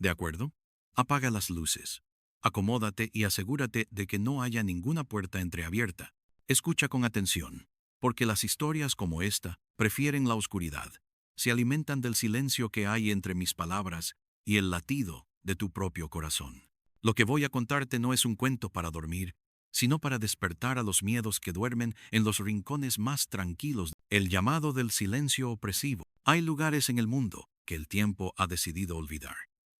¿De acuerdo? Apaga las luces. Acomódate y asegúrate de que no haya ninguna puerta entreabierta. Escucha con atención, porque las historias como esta prefieren la oscuridad. Se alimentan del silencio que hay entre mis palabras y el latido de tu propio corazón. Lo que voy a contarte no es un cuento para dormir, sino para despertar a los miedos que duermen en los rincones más tranquilos. El llamado del silencio opresivo. Hay lugares en el mundo que el tiempo ha decidido olvidar.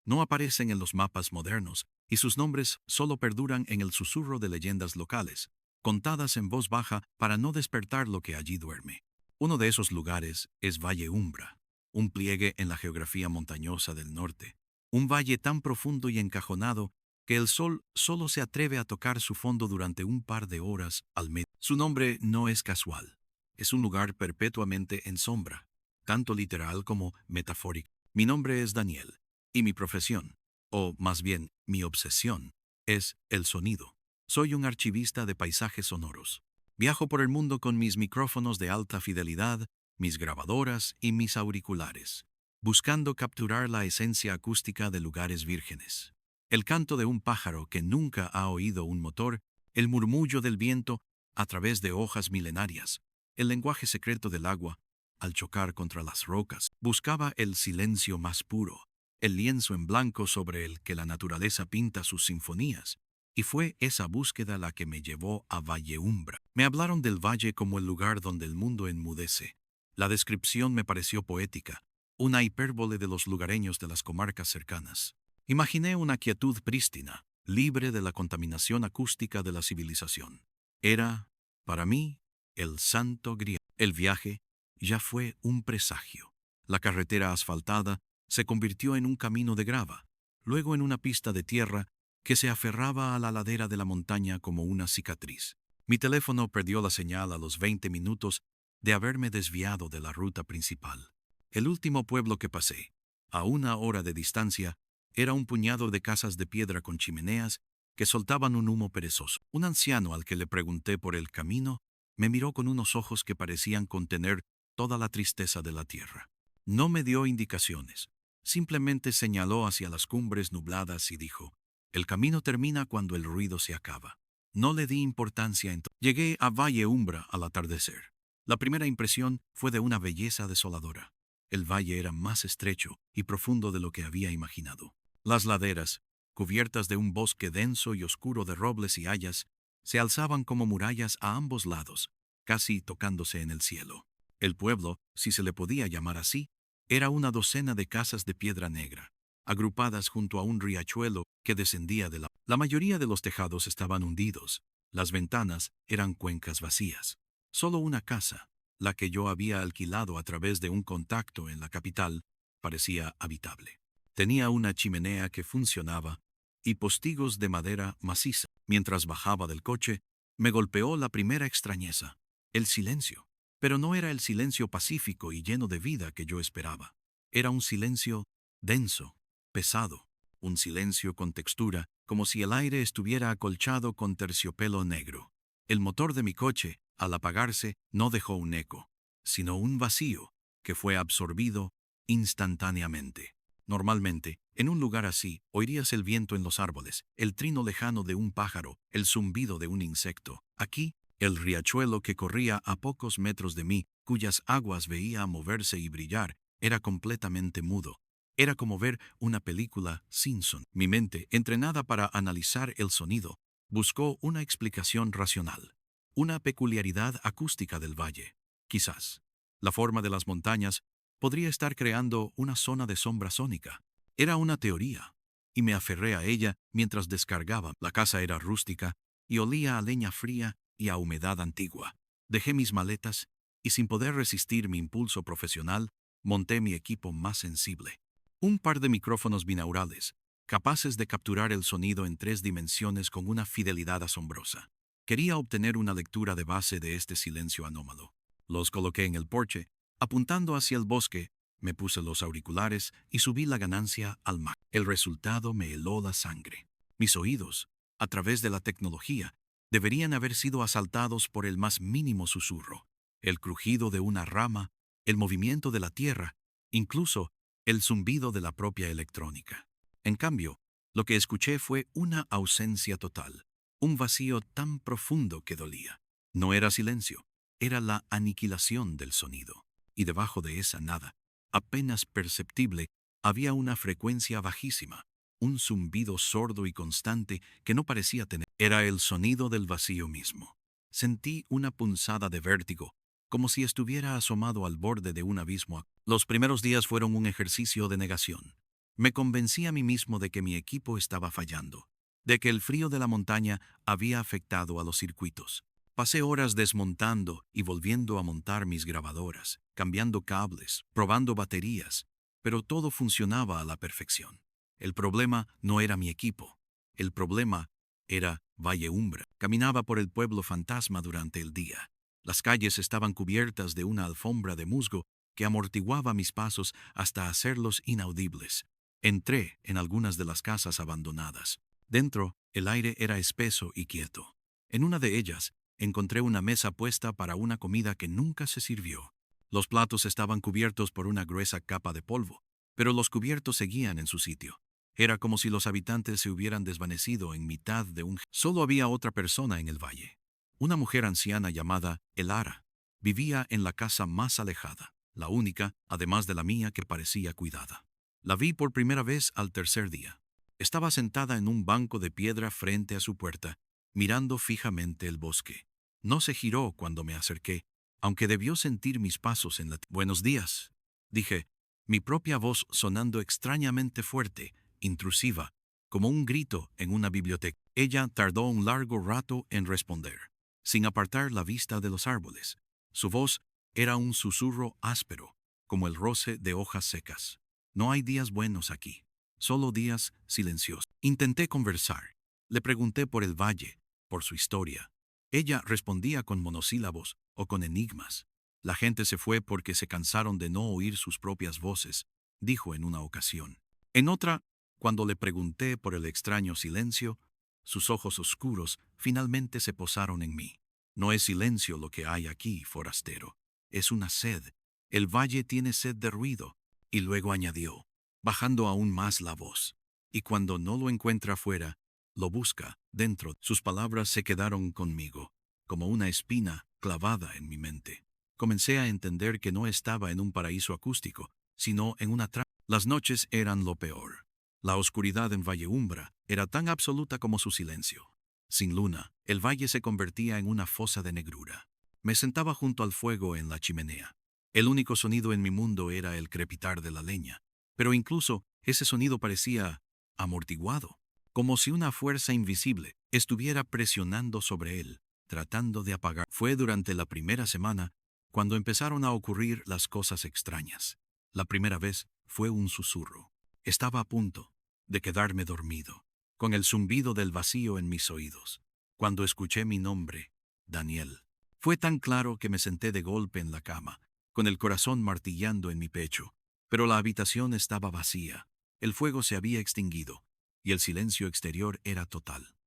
No aparecen en los mapas modernos y sus nombres solo perduran en el susurro de leyendas locales, contadas en voz baja para no despertar lo que allí duerme. Uno de esos lugares es Valle Umbra, un pliegue en la geografía montañosa del norte, un valle tan profundo y encajonado que el sol solo se atreve a tocar su fondo durante un par de horas al mes. Su nombre no es casual, es un lugar perpetuamente en sombra, tanto literal como metafórico. Mi nombre es Daniel, y mi profesión, o más bien mi obsesión, es el sonido. Soy un archivista de paisajes sonoros. Viajo por el mundo con mis micrófonos de alta fidelidad, mis grabadoras y mis auriculares, buscando capturar la esencia acústica de lugares vírgenes. El canto de un pájaro que nunca ha oído un motor, el murmullo del viento a través de hojas milenarias, el lenguaje secreto del agua al chocar contra las rocas. Buscaba el silencio más puro, el lienzo en blanco sobre el que la naturaleza pinta sus sinfonías, y fue esa búsqueda la que me llevó a Valle Umbra. Me hablaron del valle como el lugar donde el mundo enmudece. La descripción me pareció poética, una hipérbole de los lugareños de las comarcas cercanas. Imaginé una quietud prístina, libre de la contaminación acústica de la civilización. Era, para mí, el santo grial. El viaje ya fue un presagio. La carretera asfaltada se convirtió en un camino de grava, luego en una pista de tierra que se aferraba a la ladera de la montaña como una cicatriz. Mi teléfono perdió la señal a los 20 minutos de haberme desviado de la ruta principal. El último pueblo que pasé, a una hora de distancia, era un puñado de casas de piedra con chimeneas que soltaban un humo perezoso. Un anciano al que le pregunté por el camino me miró con unos ojos que parecían contener toda la tristeza de la tierra. No me dio indicaciones, simplemente señaló hacia las cumbres nubladas y dijo: el camino termina cuando el ruido se acaba. No le di importancia entonces. Llegué a Valle Umbra al atardecer. La primera impresión fue de una belleza desoladora. El valle era más estrecho y profundo de lo que había imaginado. Las laderas, cubiertas de un bosque denso y oscuro de robles y hayas, se alzaban como murallas a ambos lados, casi tocándose en el cielo. El pueblo, si se le podía llamar así, era una docena de casas de piedra negra, agrupadas junto a un riachuelo que descendía de la... La mayoría de los tejados estaban hundidos, las ventanas eran cuencas vacías. Solo una casa, la que yo había alquilado a través de un contacto en la capital, parecía habitable. Tenía una chimenea que funcionaba y postigos de madera maciza. Mientras bajaba del coche, me golpeó la primera extrañeza: el silencio. Pero no era el silencio pacífico y lleno de vida que yo esperaba. Era un silencio denso, pesado, un silencio con textura, como si el aire estuviera acolchado con terciopelo negro. El motor de mi coche, al apagarse, no dejó un eco, sino un vacío que fue absorbido instantáneamente. Normalmente, en un lugar así, oirías el viento en los árboles, el trino lejano de un pájaro, el zumbido de un insecto. Aquí, el riachuelo que corría a pocos metros de mí, cuyas aguas veía moverse y brillar, era completamente mudo. Era como ver una película Simpson. Mi mente, entrenada para analizar el sonido, buscó una explicación racional, una peculiaridad acústica del valle. Quizás la forma de las montañas podría estar creando una zona de sombra sónica. Era una teoría, y me aferré a ella mientras descargaba. La casa era rústica y olía a leña fría y a humedad antigua. Dejé mis maletas y, sin poder resistir mi impulso profesional, monté mi equipo más sensible. Un par de micrófonos binaurales, capaces de capturar el sonido en 3 dimensiones con una fidelidad asombrosa. Quería obtener una lectura de base de este silencio anómalo. Los coloqué en el porche, apuntando hacia el bosque, me puse los auriculares y subí la ganancia al máximo. El resultado me heló la sangre. Mis oídos, a través de la tecnología, deberían haber sido asaltados por el más mínimo susurro, el crujido de una rama, el movimiento de la tierra, incluso el zumbido de la propia electrónica. En cambio, lo que escuché fue una ausencia total, un vacío tan profundo que dolía. No era silencio, era la aniquilación del sonido. Y debajo de esa nada, apenas perceptible, había una frecuencia bajísima, un zumbido sordo y constante que no parecía tener. Era el sonido del vacío mismo. Sentí una punzada de vértigo, como si estuviera asomado al borde de un abismo. Los primeros días fueron un ejercicio de negación. Me convencí a mí mismo de que mi equipo estaba fallando, de que el frío de la montaña había afectado a los circuitos. Pasé horas desmontando y volviendo a montar mis grabadoras, cambiando cables, probando baterías, pero todo funcionaba a la perfección. El problema no era mi equipo. El problema era Valle Umbra. Caminaba por el pueblo fantasma durante el día. Las calles estaban cubiertas de una alfombra de musgo que amortiguaba mis pasos hasta hacerlos inaudibles. Entré en algunas de las casas abandonadas. Dentro, el aire era espeso y quieto. En una de ellas, encontré una mesa puesta para una comida que nunca se sirvió. Los platos estaban cubiertos por una gruesa capa de polvo, pero los cubiertos seguían en su sitio. Era como si los habitantes se hubieran desvanecido en mitad de un... Solo había otra persona en el valle. Una mujer anciana llamada Elara. Vivía en la casa más alejada, la única, además de la mía, que parecía cuidada. La vi por primera vez al tercer día. Estaba sentada en un banco de piedra frente a su puerta, mirando fijamente el bosque. No se giró cuando me acerqué, aunque debió sentir mis pasos en la... Buenos días, dije, mi propia voz sonando extrañamente fuerte, intrusiva, como un grito en una biblioteca. Ella tardó un largo rato en responder, sin apartar la vista de los árboles. Su voz era un susurro áspero, como el roce de hojas secas. No hay días buenos aquí, solo días silenciosos. Intenté conversar. Le pregunté por el valle, por su historia. Ella respondía con monosílabos o con enigmas. La gente se fue porque se cansaron de no oír sus propias voces, dijo en una ocasión. En otra, cuando le pregunté por el extraño silencio, sus ojos oscuros finalmente se posaron en mí. No es silencio lo que hay aquí, forastero. Es una sed. El valle tiene sed de ruido. Y luego añadió, bajando aún más la voz. Y cuando no lo encuentra fuera, lo busca dentro. Sus palabras se quedaron conmigo, como una espina clavada en mi mente. Comencé a entender que no estaba en un paraíso acústico, sino en una trampa. Las noches eran lo peor. La oscuridad en Valle Umbra era tan absoluta como su silencio. Sin luna, el valle se convertía en una fosa de negrura. Me sentaba junto al fuego en la chimenea. El único sonido en mi mundo era el crepitar de la leña, pero incluso ese sonido parecía amortiguado, como si una fuerza invisible estuviera presionando sobre él, tratando de apagar. Fue durante la primera semana cuando empezaron a ocurrir las cosas extrañas. La primera vez fue un susurro. Estaba a punto de quedarme dormido, con el zumbido del vacío en mis oídos, cuando escuché mi nombre, Daniel. Fue tan claro que me senté de golpe en la cama, con el corazón martillando en mi pecho, pero la habitación estaba vacía, el fuego se había extinguido, y el silencio exterior era total.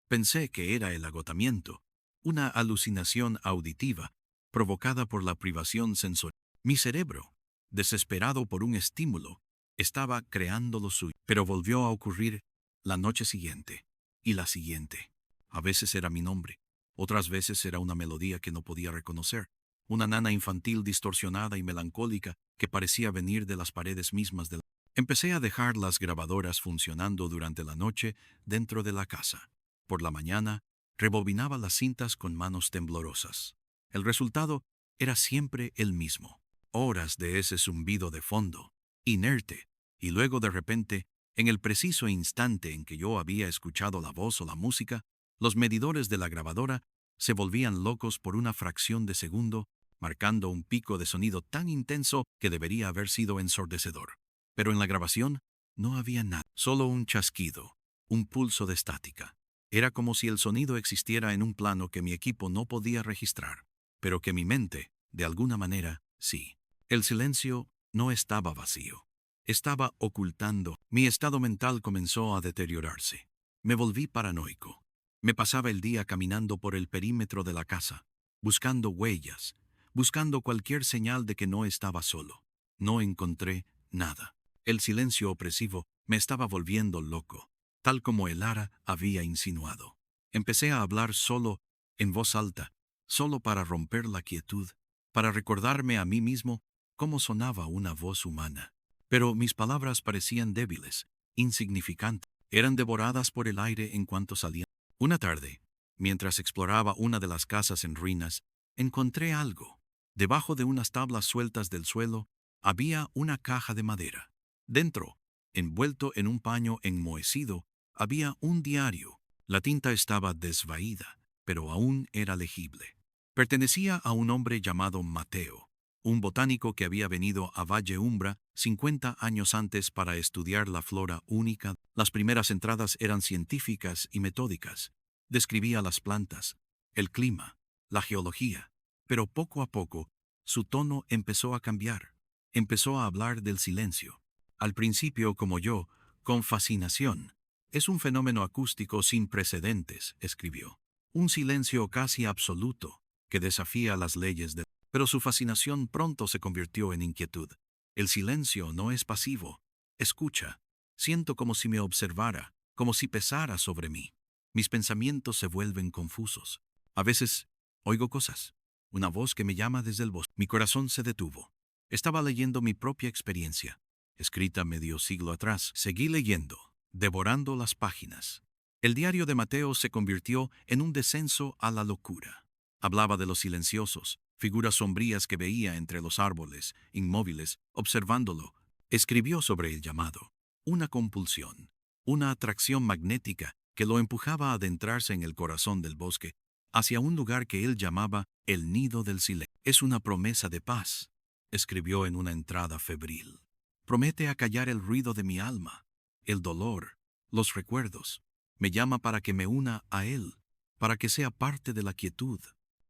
Pensé que era el agotamiento, una alucinación auditiva, provocada por la privación sensorial. Mi cerebro, desesperado por un estímulo, estaba creando lo suyo, pero volvió a ocurrir la noche siguiente, y la siguiente. A veces era mi nombre, otras veces era una melodía que no podía reconocer, una nana infantil distorsionada y melancólica que parecía venir de las paredes mismas de la... Empecé a dejar las grabadoras funcionando durante la noche dentro de la casa. Por la mañana, rebobinaba las cintas con manos temblorosas. El resultado era siempre el mismo. Horas de ese zumbido de fondo, inerte, y luego de repente, en el preciso instante en que yo había escuchado la voz o la música, los medidores de la grabadora se volvían locos por una fracción de segundo, marcando un pico de sonido tan intenso que debería haber sido ensordecedor. Pero en la grabación no había nada, solo un chasquido, un pulso de estática. Era como si el sonido existiera en un plano que mi equipo no podía registrar, pero que mi mente, de alguna manera, sí. El silencio no estaba vacío. Estaba ocultando. Mi estado mental comenzó a deteriorarse. Me volví paranoico. Me pasaba el día caminando por el perímetro de la casa, buscando huellas, buscando cualquier señal de que no estaba solo. No encontré nada. El silencio opresivo me estaba volviendo loco, tal como el Ara había insinuado. Empecé a hablar solo, en voz alta, solo para romper la quietud, para recordarme a mí mismo cómo sonaba una voz humana. Pero mis palabras parecían débiles, insignificantes, eran devoradas por el aire en cuanto salían. Una tarde, mientras exploraba una de las casas en ruinas, encontré algo. Debajo de unas tablas sueltas del suelo, había una caja de madera. Dentro, envuelto en un paño enmohecido, había un diario. La tinta estaba desvaída, pero aún era legible. Pertenecía a un hombre llamado Mateo, un botánico que había venido a Valle Umbra 50 años antes para estudiar la flora única. Las primeras entradas eran científicas y metódicas. Describía las plantas, el clima, la geología, pero poco a poco su tono empezó a cambiar. Empezó a hablar del silencio. Al principio, como yo, con fascinación. Es un fenómeno acústico sin precedentes, escribió. Un silencio casi absoluto que desafía las leyes de... Pero su fascinación pronto se convirtió en inquietud. El silencio no es pasivo. Escucha. Siento como si me observara, como si pesara sobre mí. Mis pensamientos se vuelven confusos. A veces oigo cosas. Una voz que me llama desde el bosque. Mi corazón se detuvo. Estaba leyendo mi propia experiencia, escrita medio siglo atrás. Seguí leyendo, devorando las páginas. El diario de Mateo se convirtió en un descenso a la locura. Hablaba de los silenciosos, figuras sombrías que veía entre los árboles, inmóviles, observándolo. Escribió sobre el llamado, una compulsión, una atracción magnética que lo empujaba a adentrarse en el corazón del bosque, hacia un lugar que él llamaba el nido del silencio. Es una promesa de paz, escribió en una entrada febril. Promete acallar el ruido de mi alma, el dolor, los recuerdos. Me llama para que me una a él, para que sea parte de la quietud.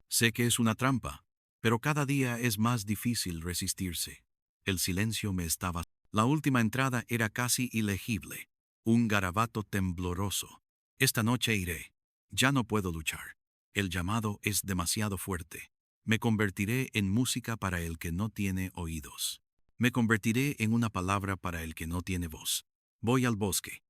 Sé que es una trampa, pero cada día es más difícil resistirse. El silencio me estaba... La última entrada era casi ilegible, un garabato tembloroso. Esta noche iré. Ya no puedo luchar. El llamado es demasiado fuerte. Me convertiré en música para el que no tiene oídos. Me convertiré en una palabra para el que no tiene voz. Voy al bosque.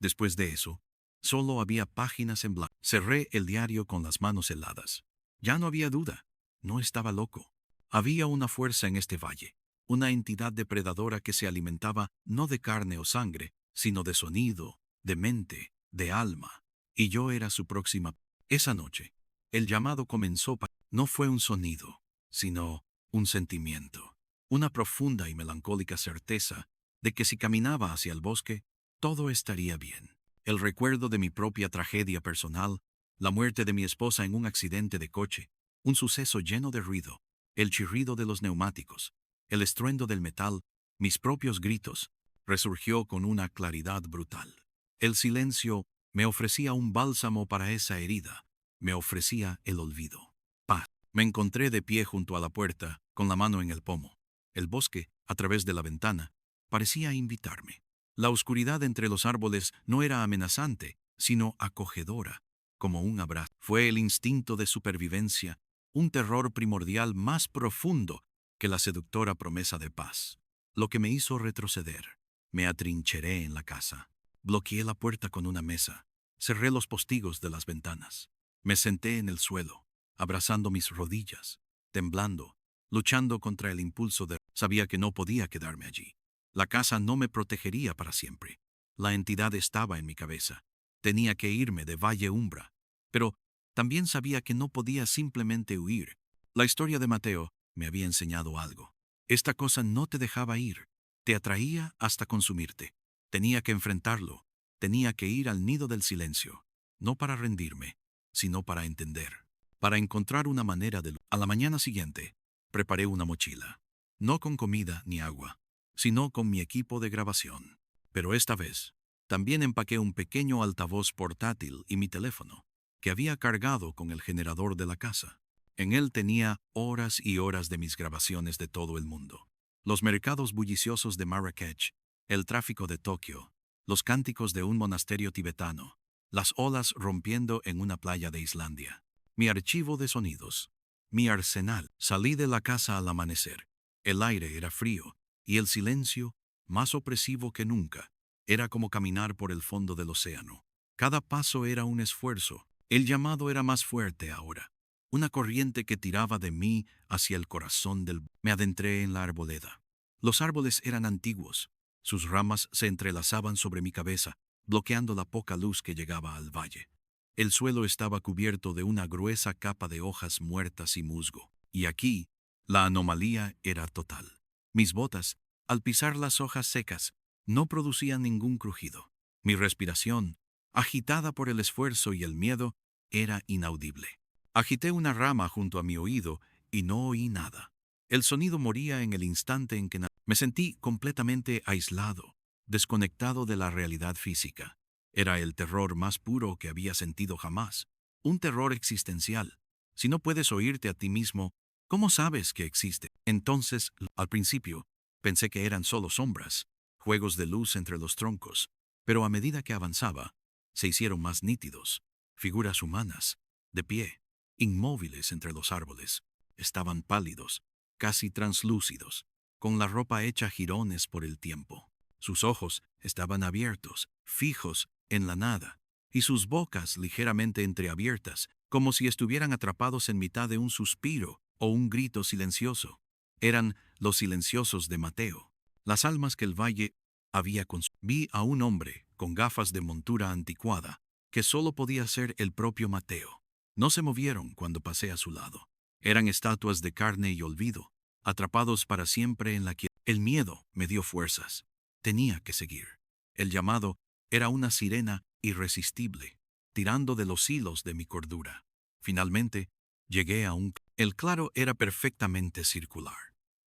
Después de eso, solo había páginas en blanco. Cerré el diario con las manos heladas. Ya no había duda. No estaba loco. Había una fuerza en este valle, una entidad depredadora que se alimentaba no de carne o sangre, sino de sonido, de mente, de alma. Y yo era su próxima. Esa noche, el llamado comenzó. No fue un sonido, sino un sentimiento. Una profunda y melancólica certeza de que si caminaba hacia el bosque, todo estaría bien. El recuerdo de mi propia tragedia personal, la muerte de mi esposa en un accidente de coche, un suceso lleno de ruido, el chirrido de los neumáticos, el estruendo del metal, mis propios gritos, resurgió con una claridad brutal. El silencio me ofrecía un bálsamo para esa herida, me ofrecía el olvido. Paz. Me encontré de pie junto a la puerta, con la mano en el pomo. El bosque, a través de la ventana, parecía invitarme. La oscuridad entre los árboles no era amenazante, sino acogedora, como un abrazo. Fue el instinto de supervivencia, un terror primordial más profundo que la seductora promesa de paz, lo que me hizo retroceder. Me atrincheré en la casa. Bloqueé la puerta con una mesa. Cerré los postigos de las ventanas. Me senté en el suelo, abrazando mis rodillas, temblando, luchando contra el impulso de... Sabía que no podía quedarme allí. La casa no me protegería para siempre. La entidad estaba en mi cabeza. Tenía que irme de Valle Umbra. Pero también sabía que no podía simplemente huir. La historia de Mateo me había enseñado algo. Esta cosa no te dejaba ir. Te atraía hasta consumirte. Tenía que enfrentarlo. Tenía que ir al nido del silencio. No para rendirme, sino para entender. Para encontrar una manera de... A la mañana siguiente, preparé una mochila. No con comida ni agua, sino con mi equipo de grabación. Pero esta vez, también empaqué un pequeño altavoz portátil y mi teléfono, que había cargado con el generador de la casa. En él tenía horas y horas de mis grabaciones de todo el mundo. Los mercados bulliciosos de Marrakech, el tráfico de Tokio, los cánticos de un monasterio tibetano, las olas rompiendo en una playa de Islandia. Mi archivo de sonidos, mi arsenal. Salí de la casa al amanecer. El aire era frío y el silencio más opresivo que nunca. Era como caminar por el fondo del océano. Cada paso era un esfuerzo. El llamado era más fuerte ahora. Una corriente que tiraba de mí hacia el corazón del... Me adentré en la arboleda. Los árboles eran antiguos. Sus ramas se entrelazaban sobre mi cabeza, bloqueando la poca luz que llegaba al valle. El suelo estaba cubierto de una gruesa capa de hojas muertas y musgo. Y aquí, la anomalía era total. Mis botas, al pisar las hojas secas, no producían ningún crujido. Mi respiración, agitada por el esfuerzo y el miedo, era inaudible. Agité una rama junto a mi oído y no oí nada. El sonido moría en el instante en que me sentí completamente aislado, desconectado de la realidad física. Era el terror más puro que había sentido jamás. Un terror existencial. Si no puedes oírte a ti mismo, ¿cómo sabes que existe? Entonces, al principio, pensé que eran solo sombras, juegos de luz entre los troncos, pero a medida que avanzaba, se hicieron más nítidos. Figuras humanas, de pie, inmóviles entre los árboles. Estaban pálidos, casi translúcidos, con la ropa hecha jirones por el tiempo. Sus ojos estaban abiertos, fijos en la nada, y sus bocas ligeramente entreabiertas, como si estuvieran atrapados en mitad de un suspiro o un grito silencioso. Eran los silenciosos de Mateo, las almas que el valle había consumido. Vi a un hombre con gafas de montura anticuada, que solo podía ser el propio Mateo. No se movieron cuando pasé a su lado. Eran estatuas de carne y olvido, atrapados para siempre en la quietud. El miedo me dio fuerzas. Tenía que seguir. El llamado era una sirena irresistible, tirando de los hilos de mi cordura. Finalmente, llegué a un... El claro era perfectamente circular.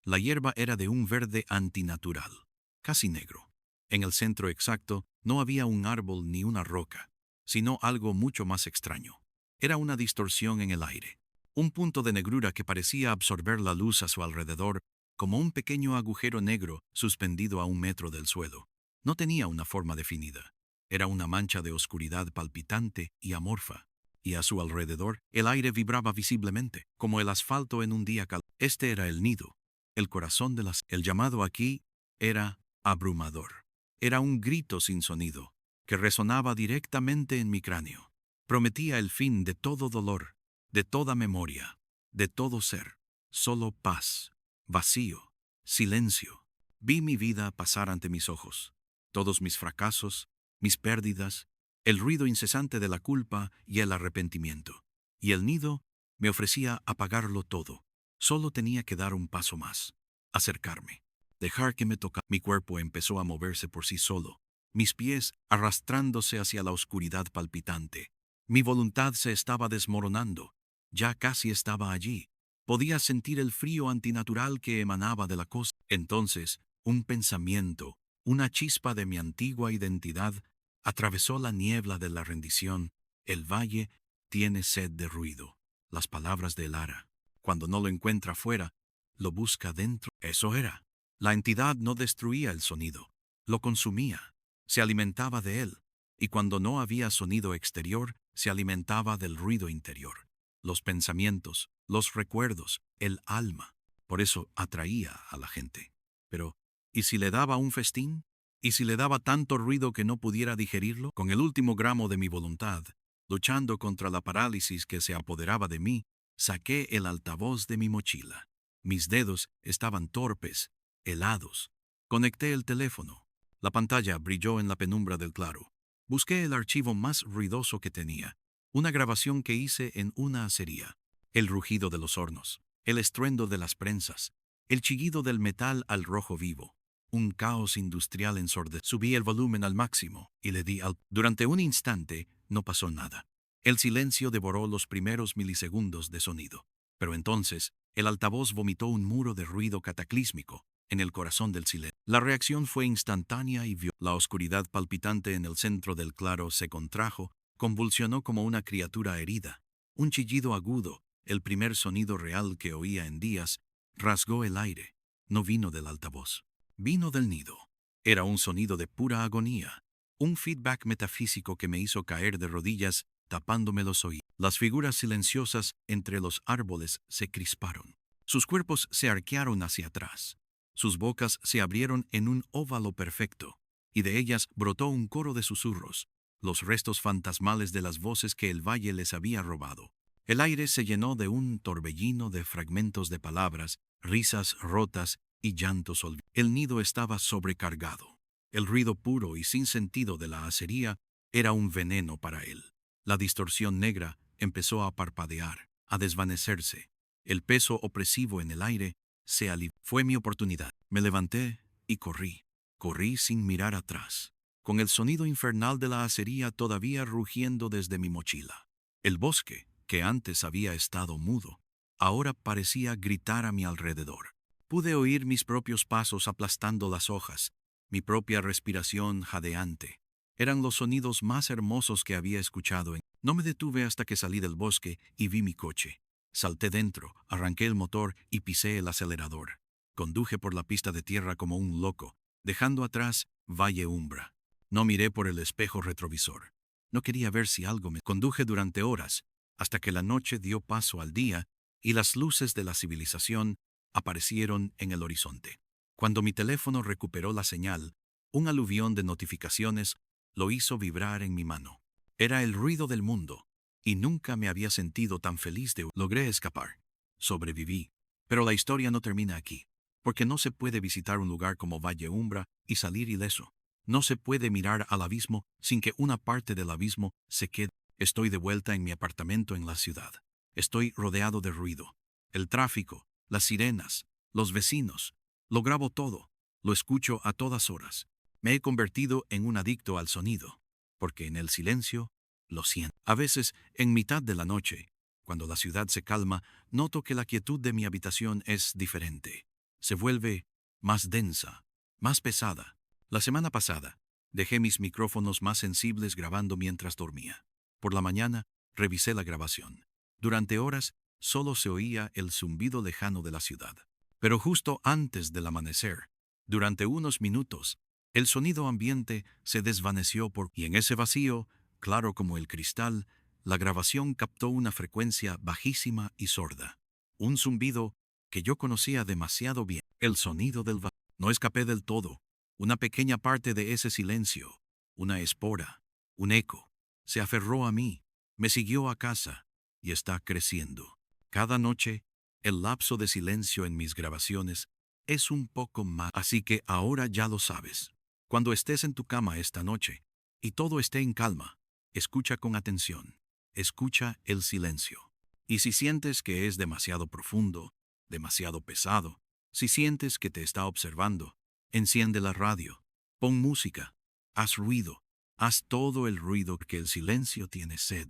La hierba era de un verde antinatural, casi negro. En el centro exacto no había un árbol ni una roca, sino algo mucho más extraño. Era una distorsión en el aire, un punto de negrura que parecía absorber la luz a su alrededor, como un pequeño agujero negro suspendido a 1 metro del suelo. No tenía una forma definida. Era una mancha de oscuridad palpitante y amorfa, y a su alrededor el aire vibraba visiblemente, como el asfalto en un día caluroso. Este era el nido, el corazón de las... El llamado aquí era abrumador. Era un grito sin sonido, que resonaba directamente en mi cráneo. Prometía el fin de todo dolor, de toda memoria, de todo ser. Solo paz, vacío, silencio. Vi mi vida pasar ante mis ojos, todos mis fracasos, mis pérdidas, el ruido incesante de la culpa y el arrepentimiento. Y el nido me ofrecía apagarlo todo. Solo tenía que dar un paso más, acercarme, dejar que me tocara. Mi cuerpo empezó a moverse por sí solo, mis pies arrastrándose hacia la oscuridad palpitante. Mi voluntad se estaba desmoronando, ya casi estaba allí. Podía sentir el frío antinatural que emanaba de la costa. Entonces, un pensamiento, una chispa de mi antigua identidad, atravesó la niebla de la rendición. El valle tiene sed de ruido. Las palabras de Lara. Cuando no lo encuentra fuera, lo busca dentro. Eso era. La entidad no destruía el sonido, lo consumía, se alimentaba de él, y cuando no había sonido exterior, se alimentaba del ruido interior. Los pensamientos, los recuerdos, el alma. Por eso atraía a la gente. Pero, ¿y si le daba un festín? ¿Y si le daba tanto ruido que no pudiera digerirlo? Con el último gramo de mi voluntad, luchando contra la parálisis que se apoderaba de mí, saqué el altavoz de mi mochila. Mis dedos estaban torpes, helados. Conecté el teléfono. La pantalla brilló en la penumbra del claro. Busqué el archivo más ruidoso que tenía, una grabación que hice en una acería. El rugido de los hornos, el estruendo de las prensas, el chillido del metal al rojo vivo. Un caos industrial ensordecido. Subí el volumen al máximo y le di al... Durante un instante no pasó nada. El silencio devoró los primeros milisegundos de sonido. Pero entonces, el altavoz vomitó un muro de ruido cataclísmico en el corazón del silencio. La reacción fue instantánea y violenta. La oscuridad palpitante en el centro del claro se contrajo, convulsionó como una criatura herida. Un chillido agudo, el primer sonido real que oía en días, rasgó el aire. No vino del altavoz. Vino del nido. Era un sonido de pura agonía. Un feedback metafísico que me hizo caer de rodillas, tapándome los oídos. Las figuras silenciosas entre los árboles se crisparon. Sus cuerpos se arquearon hacia atrás. Sus bocas se abrieron en un óvalo perfecto, y de ellas brotó un coro de susurros, los restos fantasmales de las voces que el valle les había robado. El aire se llenó de un torbellino de fragmentos de palabras, risas rotas y llantos olvidados. El nido estaba sobrecargado. El ruido puro y sin sentido de la acería era un veneno para él. La distorsión negra empezó a parpadear, a desvanecerse. El peso opresivo en el aire se alivió. Fue mi oportunidad. Me levanté y corrí. Corrí sin mirar atrás, con el sonido infernal de la acería todavía rugiendo desde mi mochila. El bosque, que antes había estado mudo, ahora parecía gritar a mi alrededor. Pude oír mis propios pasos aplastando las hojas, mi propia respiración jadeante. Eran los sonidos más hermosos que había escuchado. No me detuve hasta que salí del bosque y vi mi coche. Salté dentro, arranqué el motor y pisé el acelerador. Conduje por la pista de tierra como un loco, dejando atrás Valle Umbra. No miré por el espejo retrovisor. No quería ver si algo me... Conduje durante horas, hasta que la noche dio paso al día y las luces de la civilización aparecieron en el horizonte. Cuando mi teléfono recuperó la señal, un aluvión de notificaciones lo hizo vibrar en mi mano. Era el ruido del mundo, y nunca me había sentido tan feliz de... Logré escapar. Sobreviví. Pero la historia no termina aquí, porque no se puede visitar un lugar como Valle Umbra y salir ileso. No se puede mirar al abismo sin que una parte del abismo se quede. Estoy de vuelta en mi apartamento en la ciudad. Estoy rodeado de ruido. El tráfico, las sirenas, los vecinos. Lo grabo todo. Lo escucho a todas horas. Me he convertido en un adicto al sonido, porque en el silencio lo siento. A veces, en mitad de la noche, cuando la ciudad se calma, noto que la quietud de mi habitación es diferente. Se vuelve más densa, más pesada. La semana pasada, dejé mis micrófonos más sensibles grabando mientras dormía. Por la mañana, revisé la grabación. Durante horas, solo se oía el zumbido lejano de la ciudad. Pero justo antes del amanecer, durante unos minutos, el sonido ambiente se desvaneció y en ese vacío, claro como el cristal, la grabación captó una frecuencia bajísima y sorda. Un zumbido que yo conocía demasiado bien. El sonido del vacío. No escapé del todo. Una pequeña parte de ese silencio, una espora, un eco, se aferró a mí, me siguió a casa y está creciendo. Cada noche, el lapso de silencio en mis grabaciones es un poco más. Así que ahora ya lo sabes. Cuando estés en tu cama esta noche y todo esté en calma, escucha con atención. Escucha el silencio. Y si sientes que es demasiado profundo, demasiado pesado, si sientes que te está observando, enciende la radio, pon música, haz ruido, haz todo el ruido que el silencio tiene sed.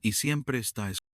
Y siempre está